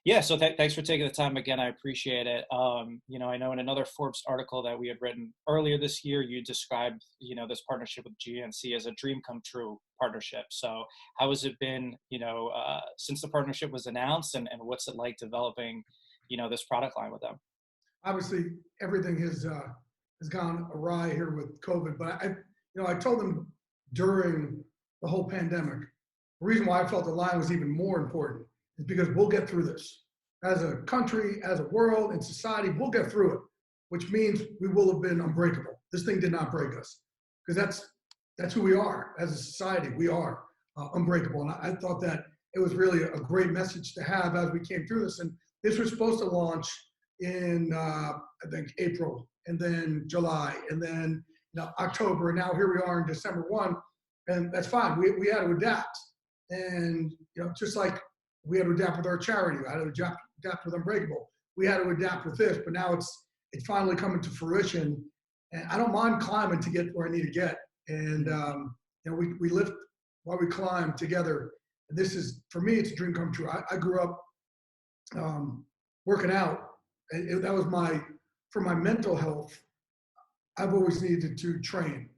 Yeah, so thanks for taking the time again. I appreciate it. I know in another Forbes article that we had written earlier this year, you described, this partnership with GNC as a dream come true partnership. So how has it been, since the partnership was announced, and what's it like developing, this product line with them? Obviously, everything has gone awry here with COVID, but I told them during the whole pandemic, the reason why I felt the line was even more important is because we'll get through this. As a country, as a world, in society, we'll get through it, which means we will have been unbreakable. This thing did not break us, because that's who we are as a society. We are unbreakable, and I thought that it was really a great message to have as we came through this. And this was supposed to launch in I think April, and then July, and then October, and now here we are in December 1, and that's fine. We had to adapt, and just like we had to adapt with our charity, we had to adapt with Unbreakable. We had to adapt with this, but now it's finally coming to fruition, and I don't mind climbing to get where I need to get. And we lift while we climb together. And this is, for me, it's a dream come true. I grew up working out. That was for my mental health. I've always needed to train.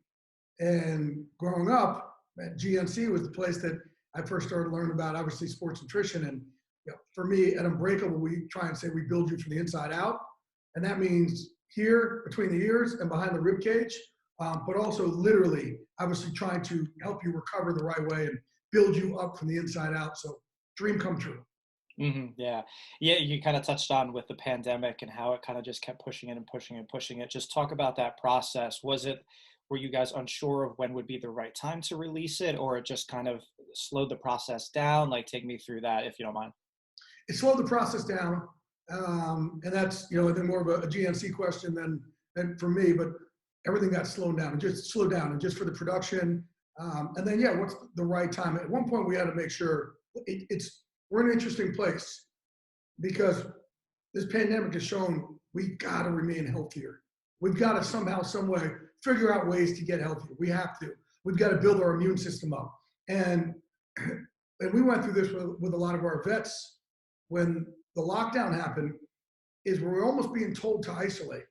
And growing up, at GNC was the place that I first started learning about, obviously, sports nutrition. And for me, at Unbreakable, we try and say we build you from the inside out. And that means here, between the ears and behind the rib cage, but also literally, obviously, trying to help you recover the right way and build you up from the inside out. So dream come true. Yeah. Yeah. You kind of touched on with the pandemic and how it kind of just kept pushing it and pushing it and pushing it. Just talk about that process. Were you guys unsure of when would be the right time to release it, or it just kind of slowed the process down? Like, take me through that, if you don't mind. It slowed the process down. And that's, then more of a GNC question than for me, but everything got slowed down. It just slowed down, and just for the production. And then, what's the right time? At one point we had to make sure we're in an interesting place, because this pandemic has shown we've got to remain healthier. We've got to somehow, some way, figure out ways to get healthier. We have to. We've got to build our immune system up. And we went through this with a lot of our vets when the lockdown happened, is we were almost being told to isolate.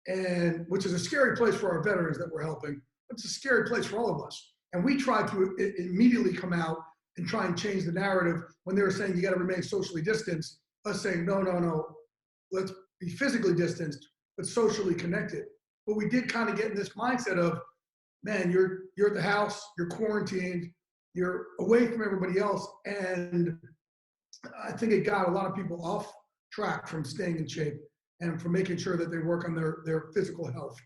And which is a scary place for our veterans that we're helping. It's a scary place for all of us. And we tried to immediately come out and try and change the narrative when they were saying you got to remain socially distanced. Us saying, no, let's be physically distanced, but socially connected. But we did kind of get in this mindset of, man, you're at the house, you're quarantined, you're away from everybody else. And I think it got a lot of people off track from staying in shape and from making sure that they work on their physical health.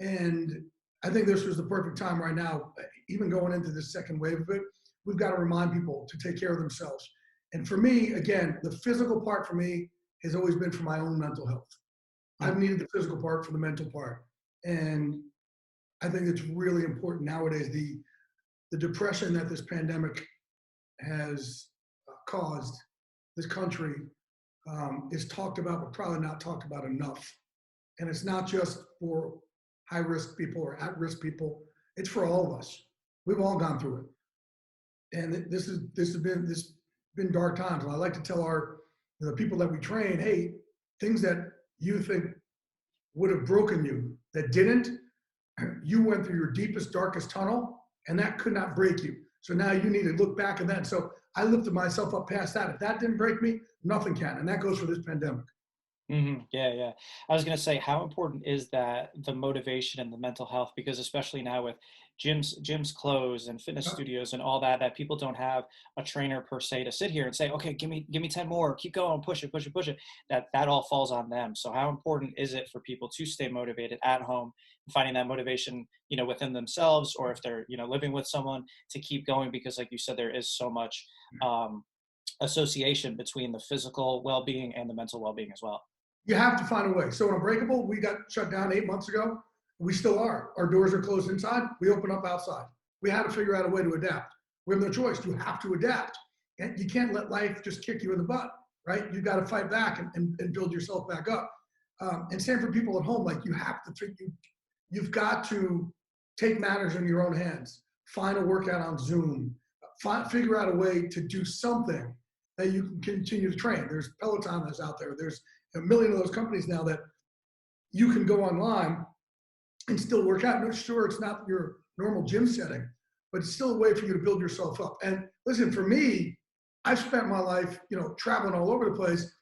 And I think this was the perfect time right now, even going into the second wave of it. We've got to remind people to take care of themselves. And for me, again, the physical part for me has always been for my own mental health. I've needed the physical part for the mental part. And I think it's really important nowadays. The depression that this pandemic has caused this country is talked about, but probably not talked about enough. And it's not just for high-risk people or at-risk people. It's for all of us. We've all gone through it. And this has been dark times. And I like to tell the people that we train, hey, things that you think would have broken you that didn't, you went through your deepest, darkest tunnel, and that could not break you. So now you need to look back at that. So I lifted myself up past that. If that didn't break me, nothing can. And that goes for this pandemic. Yeah. I was going to say, how important is that, the motivation and the mental health? Because especially now with gyms closed and fitness studios and all that people don't have a trainer per se to sit here and say, okay, give me 10 more, keep going, push it. That all falls on them. So how important is it for people to stay motivated at home, finding that motivation, within themselves, or if they're, living with someone, to keep going? Because like you said, there is so much association between the physical well-being and the mental well-being as well. You have to find a way. So in Unbreakable, we got shut down 8 months ago. We still are. Our doors are closed inside. We open up outside. We had to figure out a way to adapt. We have no choice. You have to adapt. And you can't let life just kick you in the butt, right? You've got to fight back and build yourself back up. And same for people at home. Like, you've got to take matters in your own hands. Find a workout on Zoom. Figure out a way to do something that you can continue to train. There's Peloton that's out there. There's a million of those companies now that you can go online and still work out. No, sure, it's not your normal gym setting, but it's still a way for you to build yourself up. And listen, for me, I've spent my life, traveling all over the place.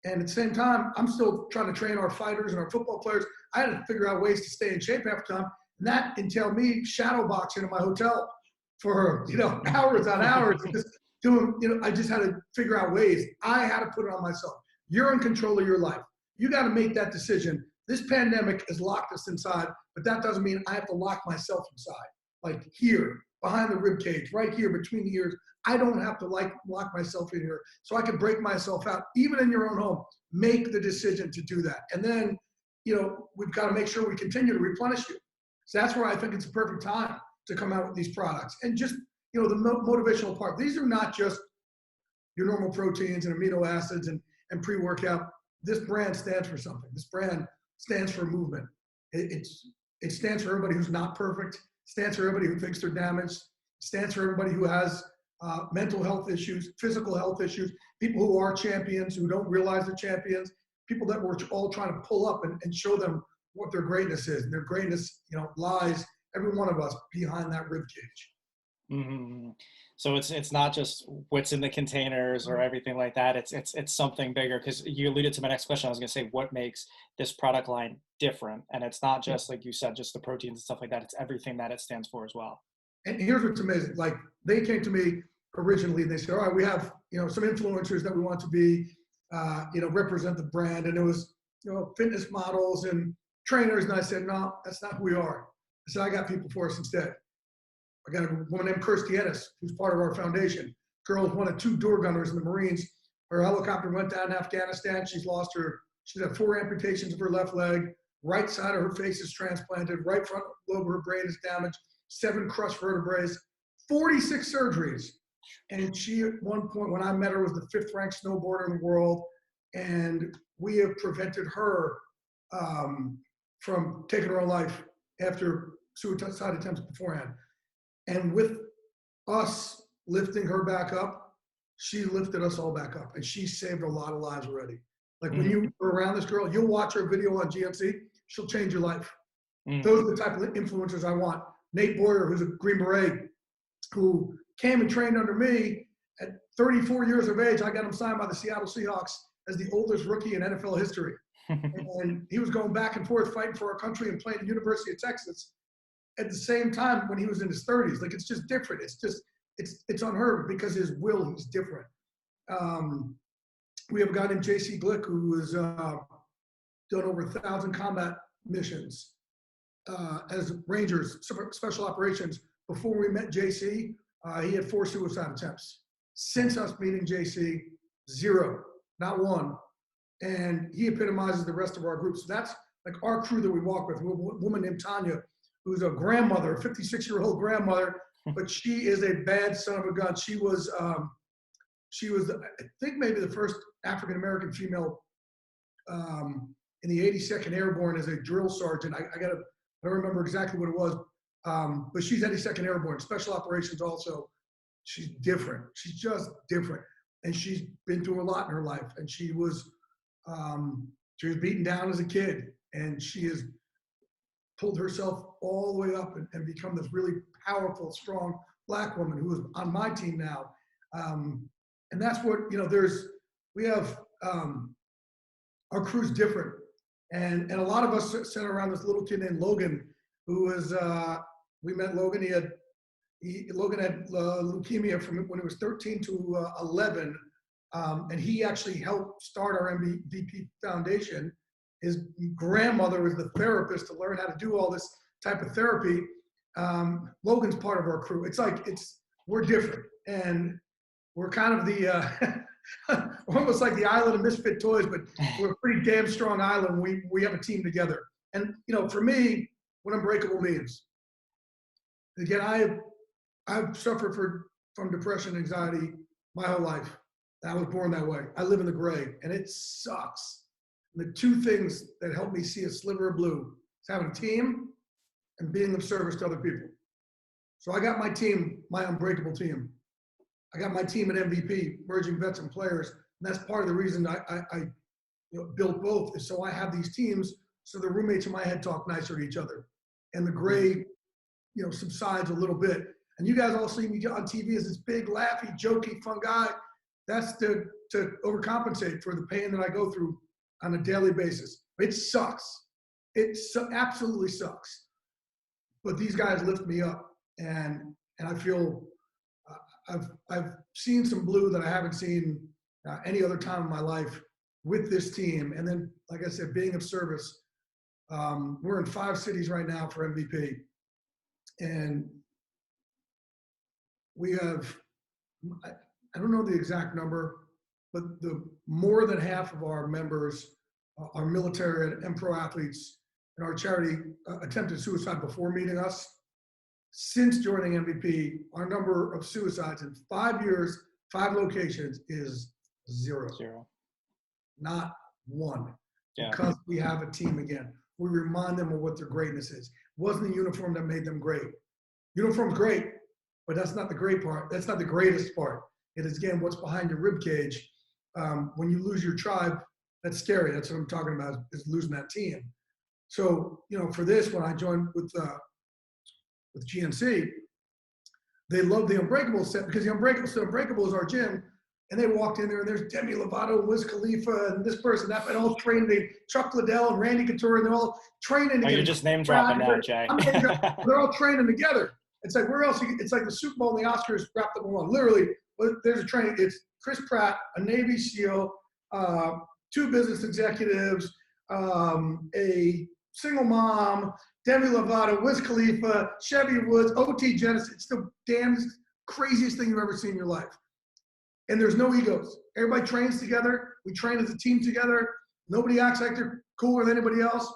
And at the same time, I'm still trying to train our fighters and our football players. I had to figure out ways to stay in shape half the time. And that entailed me shadow boxing in my hotel for, hours on hours. Just doing, I just had to figure out ways. I had to put it on myself. You're in control of your life. You got to make that decision. This pandemic has locked us inside, but that doesn't mean I have to lock myself inside. Like here, behind the rib cage, right here between the ears. I don't have to lock myself in here. So I can break myself out, even in your own home. Make the decision to do that. And then, we've got to make sure we continue to replenish you. So that's where I think it's a perfect time to come out with these products. And just, the motivational part. These are not just your normal proteins and amino acids and pre-workout. This brand stands for something. This brand stands for movement. It stands for everybody who's not perfect. Stands for everybody who thinks they're damaged. Stands for everybody who has mental health issues, physical health issues, people who are champions, who don't realize they're champions, people that we're all trying to pull up and show them what their greatness is. And their greatness, lies, every one of us, behind that rib cage. Mm-hmm. So it's not just what's in the containers or everything like that. It's something bigger, because you alluded to my next question. I was going to say, what makes this product line different? And it's not just, like you said, just the proteins and stuff like that. It's everything that it stands for as well. And here's what's amazing. Like, they came to me originally and they said, all right, we have, some influencers that we want to be, represent the brand. And it was, fitness models and trainers. And I said, no, that's not who we are. I said, I got people for us instead. I got a woman named Kirstie Ennis, who's part of our foundation. Girl's one of 2 door gunners in the Marines. Her helicopter went down in Afghanistan. She's had 4 amputations of her left leg. Right side of her face is transplanted. Right front lobe of her brain is damaged. 7 crushed vertebrae. 46 surgeries. And she, at one point, when I met her, was the 5th ranked snowboarder in the world. And we have prevented her from taking her own life after suicide attempts beforehand. And with us lifting her back up, she lifted us all back up. And she saved a lot of lives already. Like, when you are around this girl, you'll watch her video on GNC, she'll change your life. Those are the type of influencers I want. Nate Boyer, who's a Green Beret, who came and trained under me at 34 years of age. I got him signed by the Seattle Seahawks as the oldest rookie in NFL history. And he was going back and forth fighting for our country and playing at the University of Texas at the same time when he was in his 30s. Like, it's just different. It's unheard of, because his will, he's different. We have a guy named JC Glick, who has done over 1,000 combat missions as Rangers, special operations. Before we met JC, he had 4 suicide attempts. Since us meeting JC, 0, not 1. And he epitomizes the rest of our group. So that's like our crew that we walk with. We have a woman named Tanya, who's a grandmother, a 56-year-old grandmother, but she is a bad son of a gun. She was, I think, maybe the first African-American female in the 82nd Airborne as a drill sergeant. I don't remember exactly what it was, but she's 82nd Airborne, special operations also. She's different. She's just different. And she's been through a lot in her life. And she was beaten down as a kid, and she has pulled herself all the way up and become this really powerful, strong Black woman who is on my team now. And that's what, we have, our crew's different. And a lot of us sit around this little kid named Logan, who was, we met Logan. Logan had leukemia from when he was 13 to 11. And he actually helped start our MVP Foundation. His grandmother was the therapist to learn how to do all this type of therapy. Logan's part of our crew. We're different. And we're kind of almost like the island of misfit toys, but we're a pretty damn strong island. We have a team together. And, for me, what Unbreakable means, again, I've suffered from depression and anxiety my whole life. I was born that way. I live in the gray, and it sucks. And the 2 things that help me see a sliver of blue is having a team and being of service to other people. So I got my team, my Unbreakable team. I got my team at MVP, merging vets and players, and that's part of the reason I built both, is so I have these teams so the roommates in my head talk nicer to each other, and the gray, subsides a little bit. And you guys all see me on TV as this big, laughy, jokey, fun guy. That's to overcompensate for the pain that I go through on a daily basis. It sucks. It absolutely sucks. But these guys lift me up, and I feel I've seen some blue that I haven't seen any other time in my life with this team. And then, like I said, being of service. We're in 5 cities right now for MVP, and we have, I don't know the exact number, but the more than half of our members are military and pro athletes, and our charity attempted suicide before meeting us. Since joining MVP, our number of suicides in 5 years, 5 locations is 0. Not 1. Yeah. Because we have a team again. We remind them of what their greatness is. It wasn't the uniform that made them great. Uniform's great, but that's not the great part. That's not the greatest part. It is, again, what's behind your rib cage. When you lose your tribe, that's scary. That's what I'm talking about, is losing that team. So, for this, when I joined with GNC, they love the Unbreakable set, because the Unbreakable is our gym. And they walked in there, and there's Demi Lovato, Wiz Khalifa, and this person, that, and all trained. Chuck Liddell and Randy Couture, and they're all training together. Oh, you're just name dropping now, Jay. They're all training together. It's like, where else? It's like the Super Bowl and the Oscars wrapped up in one. Literally, there's a training. It's Chris Pratt, a Navy SEAL, 2 business executives, a single mom, Demi Lovato, Wiz Khalifa, Chevy Woods, OT Genesis. It's the damn craziest thing you've ever seen in your life. And there's no egos. Everybody trains together. We train as a team together. Nobody acts like they're cooler than anybody else.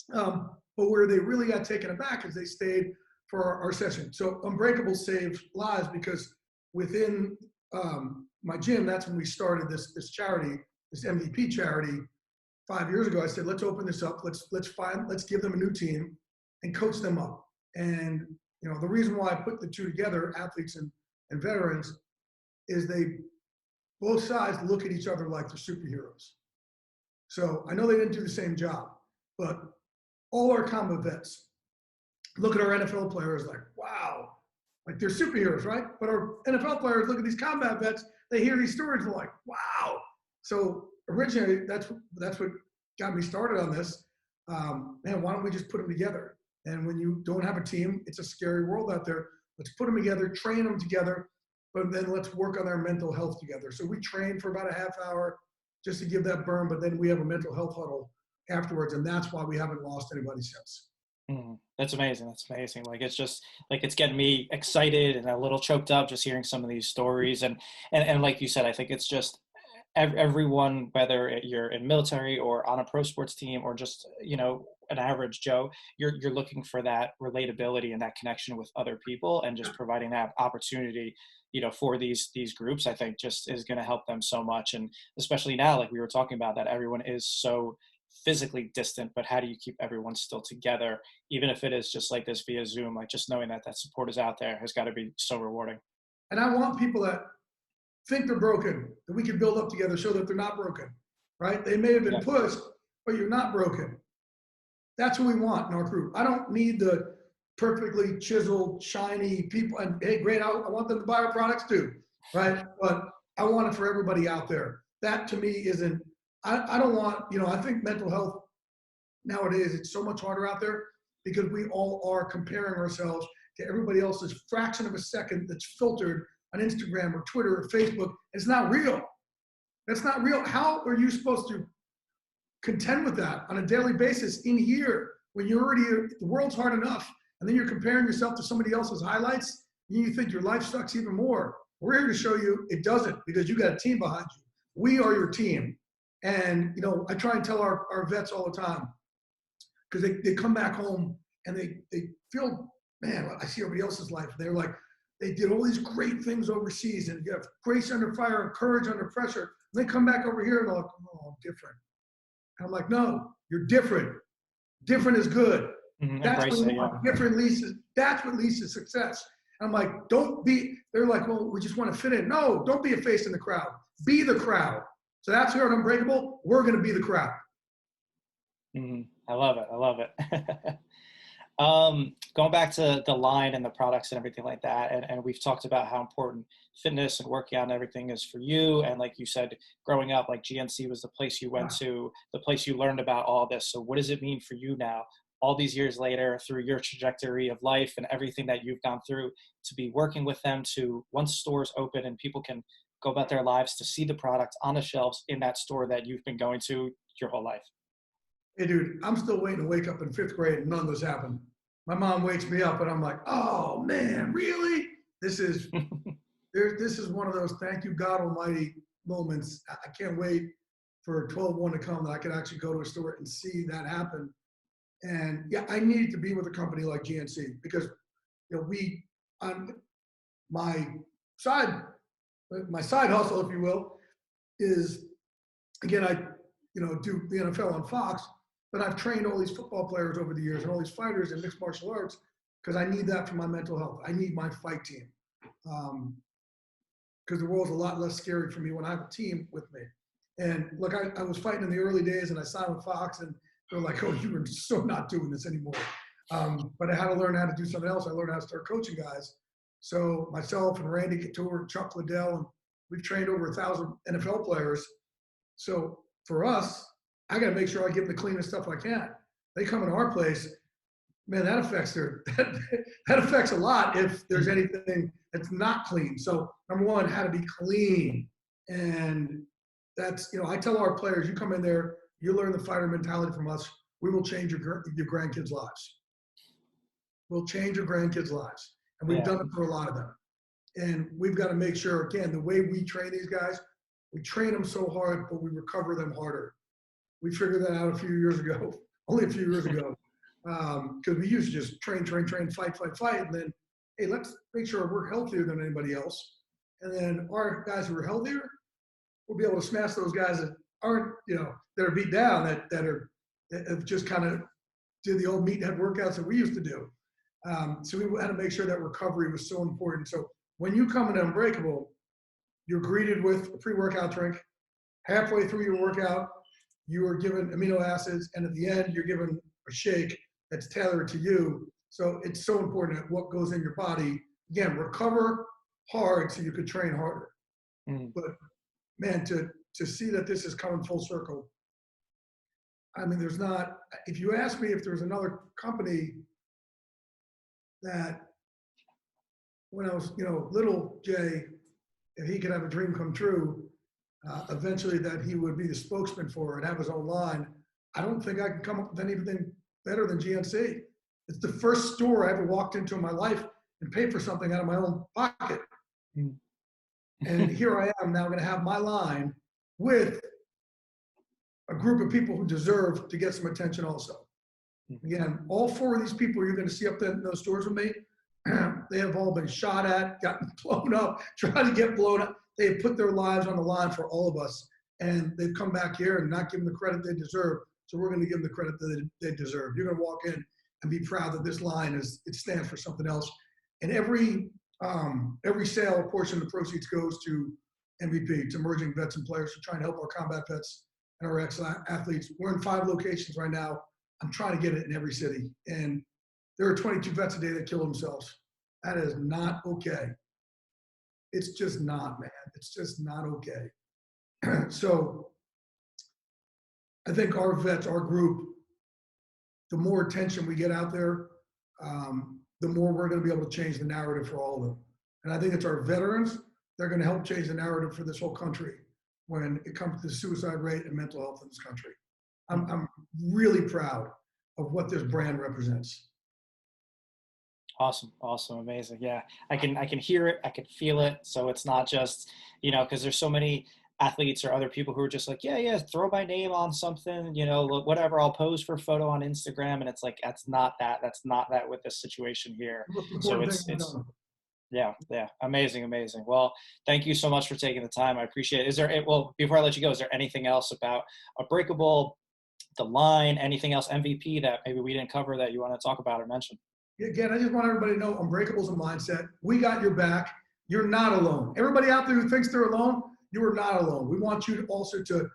But where they really got taken aback is they stayed for our session. So Unbreakable saved lives, because within my gym, that's when we started this charity, this MVP charity 5 years ago. I said, let's open this up. Let's give them a new team and coach them up. And the reason why I put the 2 together, athletes and veterans, is both sides look at each other like they're superheroes. So I know they didn't do the same job, but all our combat vets look at our NFL players like, wow, like they're superheroes, right? But our NFL players look at these combat vets, they hear these stories, and they're like, wow. So originally, that's what got me started on this. Man, why don't we just put them together? And when you don't have a team, it's a scary world out there. Let's put them together, train them together, but then let's work on their mental health together. So we train for about a half hour just to give that burn, but then we have a mental health huddle afterwards, and that's why we haven't lost anybody since. That's amazing. That's amazing. Like, it's just like, it's getting me excited and a little choked up just hearing some of these stories. And like you said, I think it's just everyone, whether you're in military or on a pro sports team or just, an average Joe, you're looking for that relatability and that connection with other people, and just providing that opportunity, for these groups, I think just is going to help them so much. And especially now, like we were talking about, that everyone is so physically distant, but how do you keep everyone still together, even if it is just like this via Zoom? Like, just knowing that support is out there has got to be so rewarding. And I want people that think they're broken, that we can build up together, so that they're not broken, right? They may have been pushed, but you're not broken. That's what we want in our group. I don't need the perfectly chiseled, shiny people. And hey, great, I want them to buy our products too, right? But I want it for everybody out there. That to me isn't, I don't want, I think mental health nowadays, it's so much harder out there, because we all are comparing ourselves to everybody else's fraction of a second that's filtered on Instagram or Twitter or Facebook. It's not real. That's not real. How are you supposed to contend with that on a daily basis in here, when you're already, the world's hard enough, and then you're comparing yourself to somebody else's highlights, and you think your life sucks even more? We're here to show you it doesn't, because you got a team behind you. We are your team. And, I try and tell our vets all the time, because they come back home and they feel, man, I see everybody else's life. They're like, they did all these great things overseas, and you have grace under fire and courage under pressure. And they come back over here and they're like, oh, I'm different. And I'm like, no, you're different. Different is good. That's what different leads to, that's what leads to success. I'm like, they're like, well, we just want to fit in. No, don't be a face in the crowd. Be the crowd. So that's here at Unbreakable. We're going to be the crowd. I love it. I love it. Going back to the line and the products and everything like that, and we've talked about how important fitness and working out and everything is for you. And like you said, growing up, like GNC was the place you went to, the place you learned about all this. So what does it mean for you now, all these years later, through your trajectory of life and everything that you've gone through, to be working with them, to once stores open and people can go about their lives, to see the products on the shelves in that store that you've been going to your whole life? Hey, dude, I'm still waiting to wake up in 5th grade and none of this happened. My mom wakes me up and I'm like, oh man, really? This is one of those thank you God Almighty moments. I can't wait for 12/1 to come that I can actually go to a store and see that happen. And yeah, I needed to be with a company like GNC because on my side hustle, if you will, is again I do the NFL on Fox. But I've trained all these football players over the years and all these fighters in mixed martial arts because I need that for my mental health. I need my fight team because the world's a lot less scary for me when I have a team with me. And look, I was fighting in the early days and I signed with Fox and they're like, oh, you are so not doing this anymore. But I had to learn how to do something else. I learned how to start coaching guys. So myself and Randy Couture and Chuck Liddell, and we've trained over 1,000 NFL players. So for us, I got to make sure I give them the cleanest stuff I can. They come into our place, man, that affects that affects a lot if there's anything that's not clean. So number one, how to be clean. And that's, I tell our players, you come in there, you learn the fighter mentality from us, we will change your grandkids' lives. We'll change your grandkids' lives. And we've done it for a lot of them. And we've got to make sure, again, the way we train these guys, we train them so hard, but we recover them harder. We figured that out only a few years ago, because we used to just train, fight, and then, hey, let's make sure we're healthier than anybody else. And then our guys who are healthier, we'll be able to smash those guys that aren't, that are beat down, that have just kind of did the old meathead workouts that we used to do. So we had to make sure that recovery was so important. So when you come into Unbreakable, you're greeted with a pre-workout drink. Halfway through your workout, you are given amino acids, and at the end, you're given a shake that's tailored to you. So it's so important that what goes in your body, again, recover hard so you could train harder. But man, to see that this is coming full circle, I mean, if you ask me if there's another company that when I was, little Jay, if he could have a dream come true, eventually that he would be the spokesman for and have his own line, I don't think I can come up with anything better than GNC. It's the first store I ever walked into in my life and paid for something out of my own pocket. And here I am now going to have my line with a group of people who deserve to get some attention also. Again, all 4 of these people you're going to see up in those stores with me, they have all been shot at, gotten blown up, tried to get blown up. They have put their lives on the line for all of us, and they've come back here and not given the credit they deserve. So we're going to give them the credit that they deserve. You're going to walk in and be proud that this line it stands for something else. And every sale, a portion of the proceeds goes to MVP, to emerging vets and players, to try and help our combat vets and our ex-athletes. We're in 5 locations right now. I'm trying to get it in every city. And there are 22 vets a day that kill themselves. That is not okay. It's just not, man. It's just not okay. So I think our vets, our group, the more attention we get out there, the more we're going to be able to change the narrative for all of them. And I think it's our veterans, they're going to help change the narrative for this whole country when it comes to the suicide rate and mental health in this country. I'm really proud of what this brand represents. Awesome. Amazing. Yeah. I can hear it. I can feel it. So it's not just, because there's so many athletes or other people who are just like, yeah, throw my name on something, whatever, I'll pose for a photo on Instagram. And it's like, that's not that with this situation here. So it's yeah. Amazing. Well, thank you so much for taking the time. I appreciate it. Before I let you go, is there anything else about Unbreakable, the line, anything else MVP that maybe we didn't cover that you want to talk about or mention? again, I just want everybody to know Unbreakable is a mindset. We got your back. You're not alone. Everybody out there who thinks they're alone, you are not alone. We want you to also to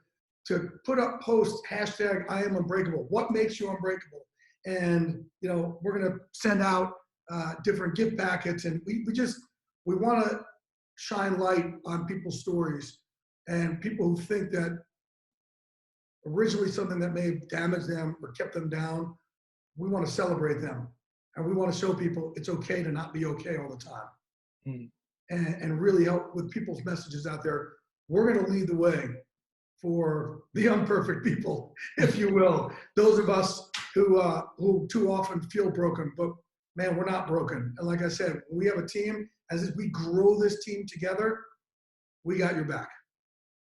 put up posts, hashtag I am unbreakable. What makes you unbreakable? And, you know, we're going to send out different gift packets, and we want to shine light on people's stories and people who think that originally something that may have damaged them or kept them down. We want to celebrate them, and we want to show people it's okay to not be okay all the time. Mm. And really help with people's messages out there. We're going to lead the way for the imperfect people, if you will. Those of us who too often feel broken, but man, we're not broken. And like I said, we have a team. As we grow this team together, we got your back.